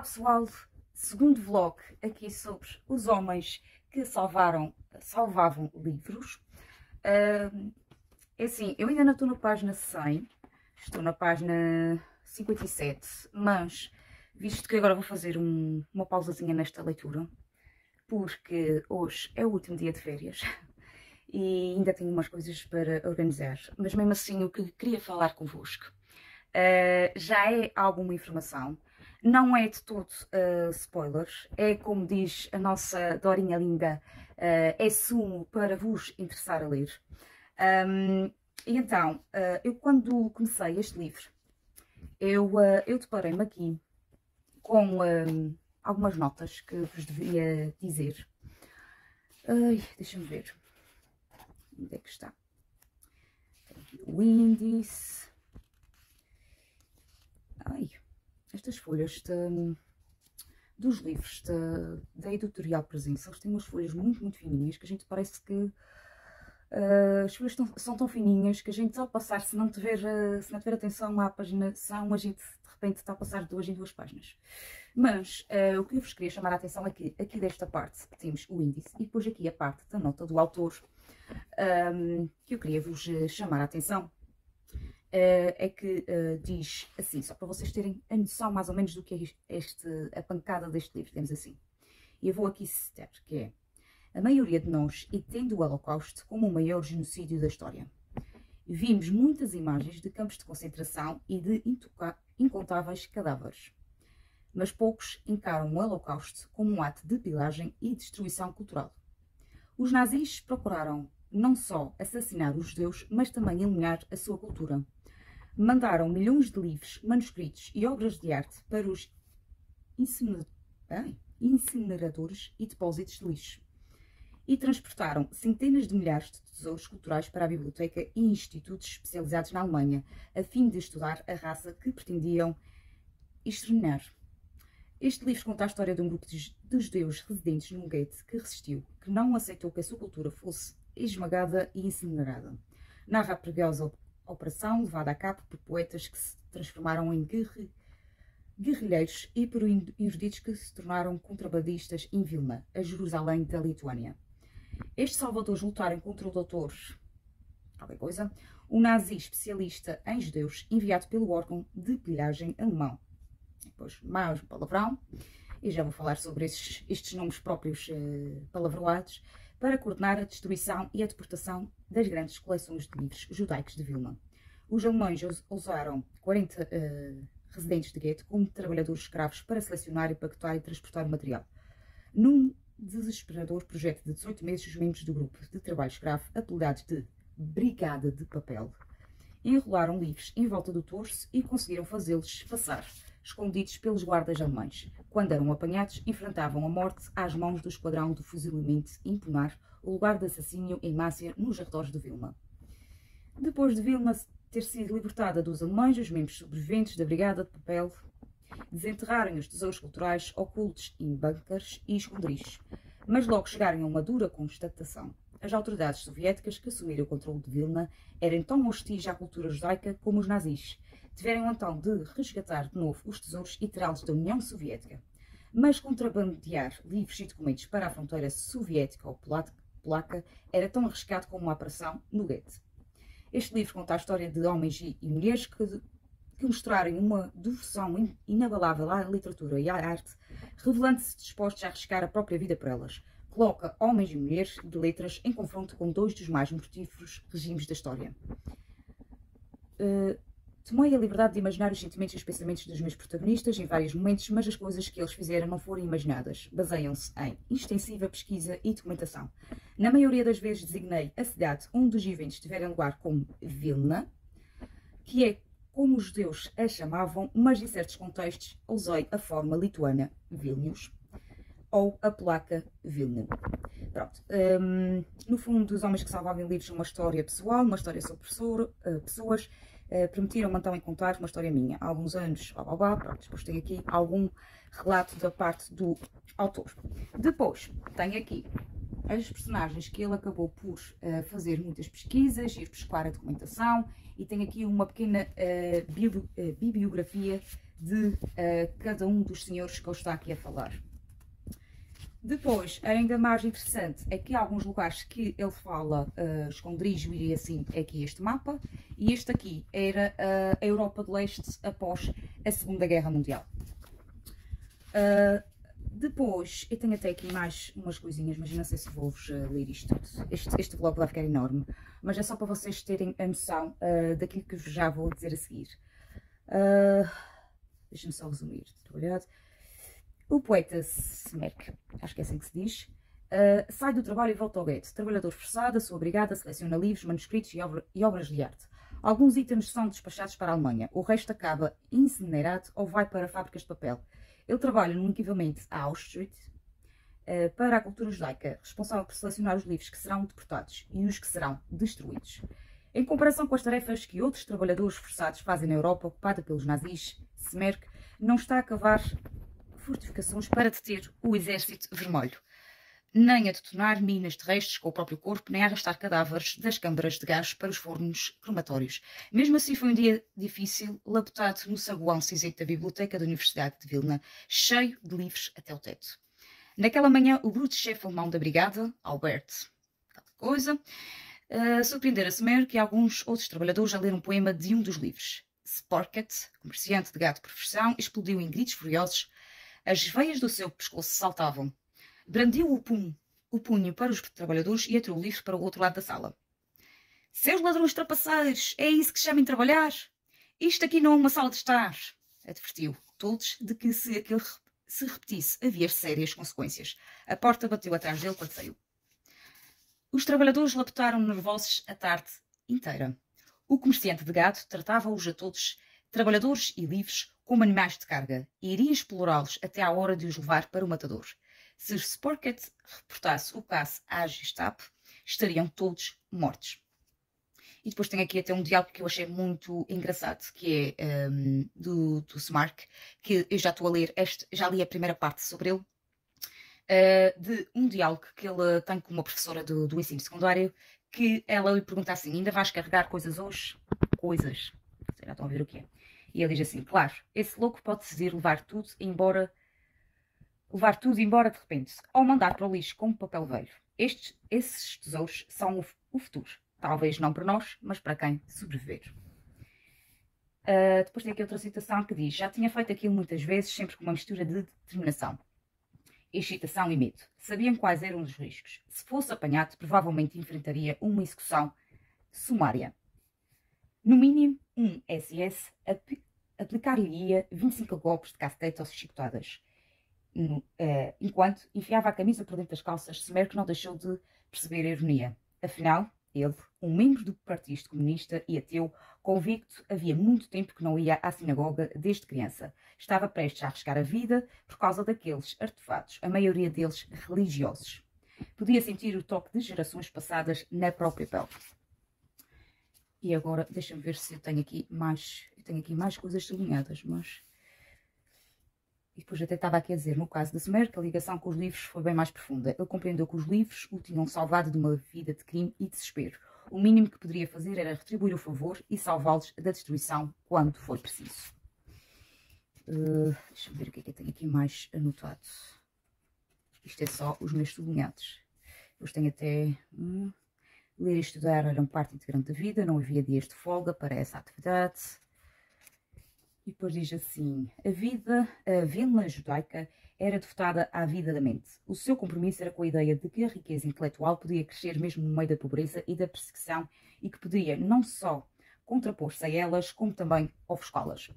pessoal, segundo vlog aqui sobre os homens que salvavam livros. É assim, eu ainda não estou na página 100, estou na página 57, mas visto que agora vou fazer uma pausazinha nesta leitura, porque hoje é o último dia de férias e ainda tenho umas coisas para organizar, mas mesmo assim o que queria falar convosco já é alguma informação. Não é de todo spoilers, é como diz a nossa Dorinha linda, é sumo para vos interessar a ler. E então, eu quando comecei este livro, eu deparei-me aqui com algumas notas que vos devia dizer. Deixa-me ver, onde é que está? Tem aqui o índice. Estas folhas dos livros da Editorial Presença, eles têm umas folhas muito fininhas, que a gente parece que as folhas são tão fininhas que a gente, ao passar, se não tiver atenção à paginação, a gente de repente está a passar de 2 em 2 páginas. Mas o que eu vos queria chamar a atenção aqui desta parte, temos o índice e depois aqui a parte da nota do autor, que eu queria vos chamar a atenção. É que diz assim, só para vocês terem a noção mais ou menos do que é a pancada deste livro, temos assim. E eu vou aqui citar, que é: a maioria de nós entende o Holocausto como o maior genocídio da história. Vimos muitas imagens de campos de concentração e de incontáveis cadáveres. Mas poucos encaram o Holocausto como um ato de pilagem e destruição cultural. Os nazis procuraram não só assassinar os judeus, mas também eliminar a sua cultura. Mandaram milhões de livros, manuscritos e obras de arte para os incineradores e depósitos de lixo. E transportaram centenas de milhares de tesouros culturais para a biblioteca e institutos especializados na Alemanha, a fim de estudar a raça que pretendiam exterminar. Este livro conta a história de um grupo de judeus residentes num gueto que resistiu, que não aceitou que a sua cultura fosse esmagada e incinerada. Narra a perigosa operação levada a cabo por poetas que se transformaram em guerrilheiros e por eruditos que se tornaram contrabandistas em Vilna, a Jerusalém da Lituânia. Estes salvadores lutaram contra o doutor, qualquer coisa, um nazi especialista em judeus enviado pelo órgão de pilhagem alemão. Depois, mais um palavrão, e já vou falar sobre estes nomes próprios palavroados, para coordenar a destruição e a deportação das grandes coleções de livros judaicos de Vilna. Os alemães usaram 40 residentes de gueto como trabalhadores escravos para selecionar, empacotar e transportar o material. Num desesperador projeto de 18 meses, os membros do grupo de trabalho escravo, apelidados de Brigada de Papel, enrolaram livros em volta do torso e conseguiram fazê-los passar escondidos pelos guardas alemães. Quando eram apanhados, enfrentavam a morte às mãos do esquadrão do fuzilamento Impunar, o lugar de assassínio em massa nos arredores de Vilna. Depois de Vilna ter sido libertada dos alemães, os membros sobreviventes da Brigada de Papel desenterraram os tesouros culturais ocultos em bunkers e esconderijos, mas logo chegaram a uma dura constatação. As autoridades soviéticas que assumiram o controle de Vilna eram tão hostis à cultura judaica como os nazis. Tiveram então de resgatar de novo os tesouros e tirá-los da União Soviética. Mas contrabandear livros e documentos para a fronteira soviética ou polaca era tão arriscado como uma operação no gueto. Este livro conta a história de homens e mulheres que mostrarem uma devoção inabalável à literatura e à arte, revelando-se dispostos a arriscar a própria vida por elas. Coloca homens e mulheres de letras em confronto com 2 dos mais mortíferos regimes da história. Tomei a liberdade de imaginar os sentimentos e os pensamentos dos meus protagonistas em vários momentos, mas as coisas que eles fizeram não foram imaginadas. Baseiam-se em extensiva pesquisa e documentação. Na maioria das vezes designei a cidade onde os eventos tiveram lugar como Vilna, que é como os judeus a chamavam, mas em certos contextos usei a forma lituana Vilnius ou a polaca Vilna. Pronto. No fundo, Os Homens que Salvavam Livros são uma história pessoal, uma história sobre pessoas. Permitiram-me então contar uma história minha. Há alguns anos, pronto, depois tem aqui algum relato da parte do autor. Depois, tem aqui as personagens que ele acabou por fazer muitas pesquisas, ir buscar a documentação, e tem aqui uma pequena bibliografia de cada um dos senhores que ele está aqui a falar. Depois, ainda mais interessante, é que há alguns lugares que ele fala esconderijo e assim, é aqui este mapa, e este aqui era a Europa de Leste após a Segunda Guerra Mundial. Depois, eu tenho até aqui mais umas coisinhas, mas não sei se vou-vos ler isto tudo. Este vlog vai ficar enorme, mas é só para vocês terem a noção daquilo que vos já vou dizer a seguir. Deixa-me só resumir. O poeta Semerk, acho que é assim que se diz, sai do trabalho e volta ao gueto. Trabalhador forçado, a sua brigada seleciona livros, manuscritos e obras de arte. Alguns itens são despachados para a Alemanha, o resto acaba incinerado ou vai para fábricas de papel. Ele trabalha num equivalente a Auschwitz para a cultura judaica, responsável por selecionar os livros que serão deportados e os que serão destruídos. Em comparação com as tarefas que outros trabalhadores forçados fazem na Europa ocupada pelos nazis, Semerk não está a cavar fortificações para deter o exército vermelho, nem a detonar minas terrestres com o próprio corpo, nem a arrastar cadáveres das câmaras de gás para os fornos crematórios. Mesmo assim, foi um dia difícil, labutado no saguão cinzento da biblioteca da Universidade de Vilna, cheio de livros até o teto. Naquela manhã, o bruto chefe alemão da brigada, Albert, surpreendera Semerk e alguns outros trabalhadores a ler um poema de um dos livros. Sporket, comerciante de gado por profissão, explodiu em gritos furiosos. As veias do seu pescoço saltavam. Brandiu o punho para os trabalhadores e atirou o livro para o outro lado da sala. Seus ladrões trapaceiros, é isso que chamem trabalhar? Isto aqui não é uma sala de estar, advertiu todos de que se aquele se repetisse havia sérias consequências. A porta bateu atrás dele quando saiu. Os trabalhadores laputaram nervosos a tarde inteira. O comerciante de gado tratava-os a todos, trabalhadores e livres, como animais de carga, e iria explorá-los até à hora de os levar para o matador. Se Sporket reportasse o caso à Gestapo, estariam todos mortos. E depois tem aqui até um diálogo que eu achei muito engraçado, que é do Semerk, que eu já estou a ler, já li a primeira parte sobre ele, de um diálogo que ele tem com uma professora do ensino secundário, que ela lhe pergunta assim, ainda vais carregar coisas hoje? Coisas. Já estão a ver o que é. E ele diz assim, claro, esse louco pode decidir levar tudo embora de repente, ou mandar para o lixo como papel velho. Esses tesouros são o futuro. Talvez não para nós, mas para quem sobreviver. Depois tem aqui outra citação que diz, já tinha feito aquilo muitas vezes, sempre com uma mistura de determinação, excitação e medo. Sabiam quais eram os riscos. Se fosse apanhado, provavelmente enfrentaria uma execução sumária. No mínimo, um SS aplicar-lhe-ia 25 golpes de cacetete ou chicotadas. Enquanto enfiava a camisa por dentro das calças, Semerk não deixou de perceber a ironia. Afinal, ele, um membro do Partido Comunista e ateu, convicto, havia muito tempo que não ia à sinagoga desde criança. Estava prestes a arriscar a vida por causa daqueles artefatos, a maioria deles religiosos. Podia sentir o toque de gerações passadas na própria pele. E agora, deixa-me ver se eu tenho aqui mais coisas sublinhadas, mas... E depois até estava aqui a dizer, no caso de Semerk, a ligação com os livros foi bem mais profunda. Ele compreendeu que os livros o tinham salvado de uma vida de crime e desespero. O mínimo que poderia fazer era retribuir o favor e salvá-los da destruição quando for preciso. Deixa-me ver o que é que eu tenho aqui mais anotado. Isto é só os meus sublinhados. Depois tenho até... ler e estudar era uma parte integrante da vida, não havia dias de folga para essa atividade. E depois diz assim, a Vilna judaica era devotada à vida da mente. O seu compromisso era com a ideia de que a riqueza intelectual podia crescer mesmo no meio da pobreza e da perseguição e que podia não só contrapor-se a elas, como também ofuscá-las.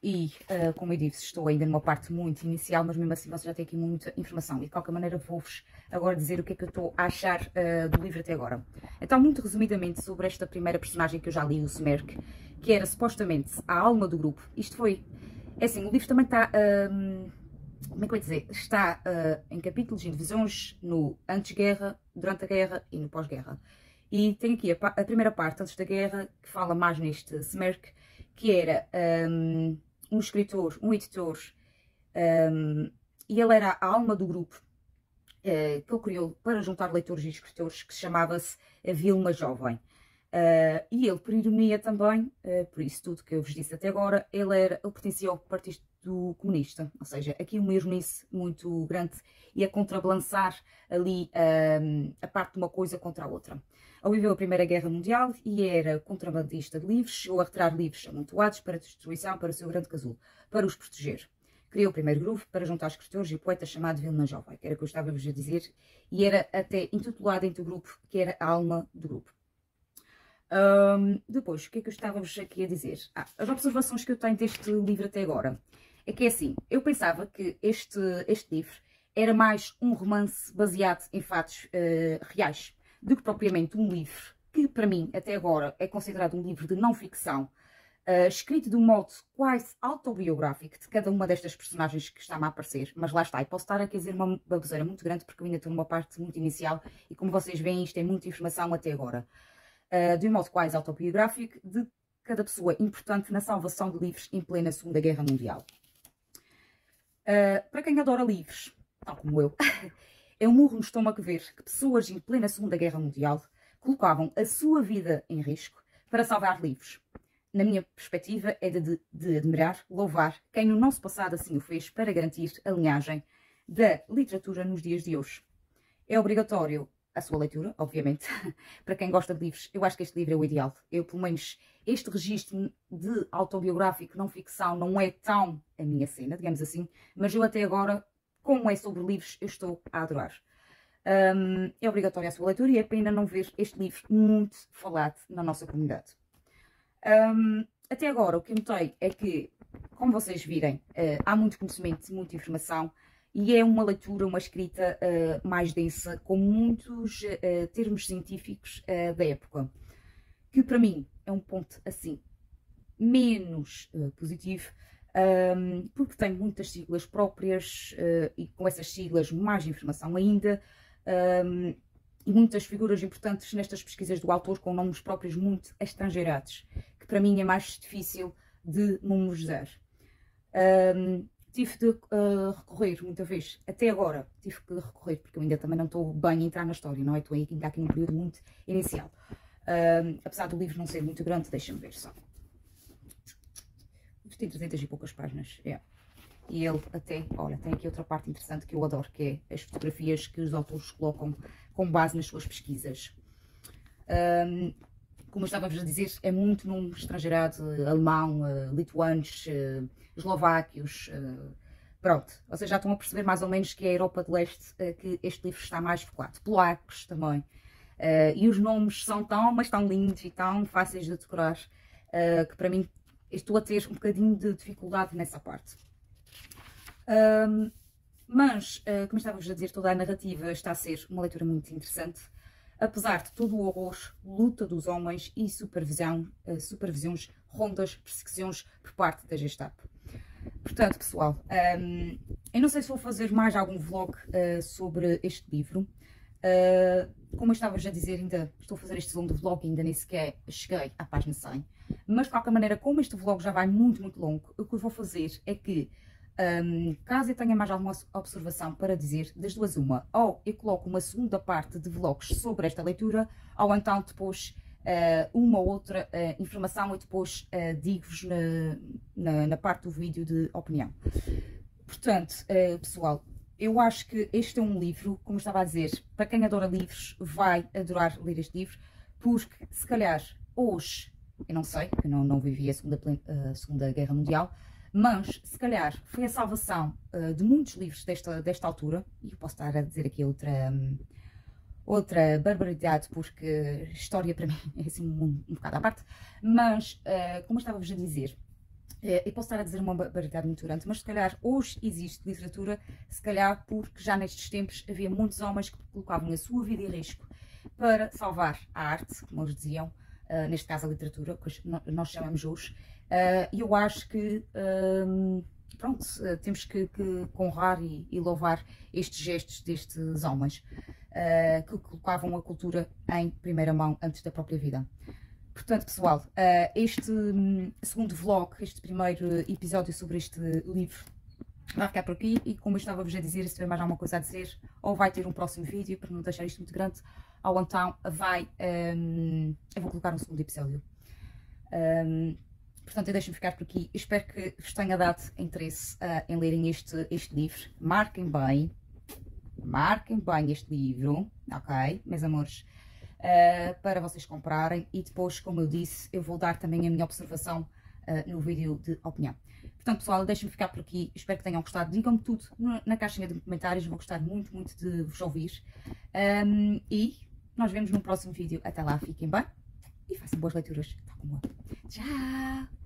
E, como eu disse, estou ainda numa parte muito inicial, mas mesmo assim você já tem aqui muita informação. E de qualquer maneira vou-vos agora dizer o que é que eu estou a achar do livro até agora. Então, muito resumidamente, sobre esta primeira personagem que eu já li, o Semerk, que era supostamente a alma do grupo. Isto foi... É assim, o livro também está... como é que eu ia dizer? Está em capítulos, em divisões, no antes-guerra, durante a guerra e no pós-guerra. E tem aqui a primeira parte, antes da guerra, que fala mais neste Semerk, que era... um escritor, um editor, e ele era a alma do grupo que ele criou para juntar leitores e escritores, que se chamava-se a Vilna Jovem. E ele, por ironia também, por isso tudo que eu vos disse até agora, ele pertencia ao Partido Comunista, ou seja, aqui uma ironice muito grande e a contrabalançar ali a parte de uma coisa contra a outra. Ele viveu a Primeira Guerra Mundial e era contrabandista de livros, chegou a retirar livros amontoados para destruição para o seu grande casulo, para os proteger. Criou o primeiro grupo para juntar escritores e poetas chamado Vilna Jovem, que era o que eu estava-vos a dizer, e era até intitulado entre o grupo, que era a alma do grupo. Depois, o que é que eu estava-vos aqui a dizer? As observações que eu tenho deste livro até agora é que é assim, eu pensava que este livro era mais um romance baseado em fatos reais do que propriamente um livro que, para mim, até agora, é considerado um livro de não ficção, escrito de um modo quase autobiográfico de cada uma destas personagens que está-me a aparecer. Mas lá está, e posso estar aqui a dizer uma baboseira muito grande porque eu ainda estou numa parte muito inicial e, como vocês veem, isto é muita informação até agora. De um modo quase autobiográfico de cada pessoa importante na salvação de livros em plena Segunda Guerra Mundial. Para quem adora livros, tal como eu, é um murro no estômago ver que pessoas em plena Segunda Guerra Mundial colocavam a sua vida em risco para salvar livros. Na minha perspectiva, é de admirar, louvar quem no nosso passado assim o fez para garantir a linhagem da literatura nos dias de hoje. É obrigatório a sua leitura, obviamente, para quem gosta de livros. Eu acho que este livro é o ideal. Eu, pelo menos, este registro de autobiográfico, não ficção, não é tão a minha cena, digamos assim, mas eu até agora, como é sobre livros, eu estou a adorar. É obrigatório a sua leitura e é pena não ver este livro muito falado na nossa comunidade. Até agora, o que eu notei é que, como vocês virem, há muito conhecimento, muita informação, e é uma leitura, uma escrita mais densa, com muitos termos científicos da época, que para mim é um ponto assim menos positivo, porque tem muitas siglas próprias e com essas siglas mais informação ainda, e muitas figuras importantes nestas pesquisas do autor com nomes próprios muito estrangeirados, que para mim é mais difícil de memorizar. Tive de recorrer muita vez, até agora tive que recorrer, porque eu ainda também não estou bem a entrar na história, não é? Estou ainda aqui num período muito inicial. Apesar do livro não ser muito grande, deixa-me ver só. Tem 300 e poucas páginas, é. E ele até, olha, tem aqui outra parte interessante que eu adoro, que é as fotografias que os autores colocam com base nas suas pesquisas. Como eu estava-vos a dizer, é muito num estrangeirado alemão, lituanos, eslováquios, pronto. Vocês já estão a perceber mais ou menos que é a Europa de Leste que este livro está mais focado. Polacos também. E os nomes são mas tão lindos e tão fáceis de decorar, que para mim estou a ter um bocadinho de dificuldade nessa parte. Mas, como estávamos a dizer, toda a narrativa está a ser uma leitura muito interessante. Apesar de todo o horror, luta dos homens e supervisões, rondas, perseguições por parte da Gestapo. Portanto, pessoal, eu não sei se vou fazer mais algum vlog sobre este livro. Como eu estava já a dizer, ainda estou a fazer este segundo vlog, ainda nem sequer cheguei à página 100. Mas, de qualquer maneira, como este vlog já vai muito, muito longo, o que eu vou fazer é que, caso eu tenha mais alguma observação para dizer, das duas uma, ou eu coloco uma segunda parte de vlogs sobre esta leitura, ou então depois uma outra informação e depois digo-vos na parte do vídeo de opinião. Portanto, pessoal, eu acho que este é um livro, como eu estava a dizer, para quem adora livros, vai adorar ler este livro, porque se calhar hoje, eu não sei, porque não vivi a Segunda Guerra Mundial, mas se calhar foi a salvação de muitos livros desta altura, e eu posso estar a dizer aqui outra barbaridade, porque história para mim é assim um bocado à parte, mas como eu estava-vos a dizer, eu posso estar a dizer uma barbaridade muito grande, mas se calhar hoje existe literatura, se calhar porque já nestes tempos havia muitos homens que colocavam a sua vida em risco para salvar a arte, como eles diziam, neste caso a literatura, que nós chamamos hoje, e eu acho que, pronto, temos que honrar e louvar estes gestos destes homens que colocavam a cultura em primeira mão antes da própria vida. Portanto, pessoal, este segundo vlog, este primeiro episódio sobre este livro, vai ficar por aqui e, como eu estava-vos a dizer, se tiver mais alguma coisa a dizer, ou vai ter um próximo vídeo, para não deixar isto muito grande, ou então eu vou colocar um segundo episódio. Portanto, eu deixo-me ficar por aqui. Espero que vos tenha dado interesse em lerem este livro. Marquem bem este livro, ok, meus amores, para vocês comprarem. E depois, como eu disse, eu vou dar também a minha observação no vídeo de opinião. Portanto, pessoal, deixem-me ficar por aqui. Espero que tenham gostado. Digam-me tudo na caixinha de comentários. Vou gostar muito, muito de vos ouvir. E nós vemos no próximo vídeo. Até lá, fiquem bem e façam boas leituras. Tá como eu. Tchau!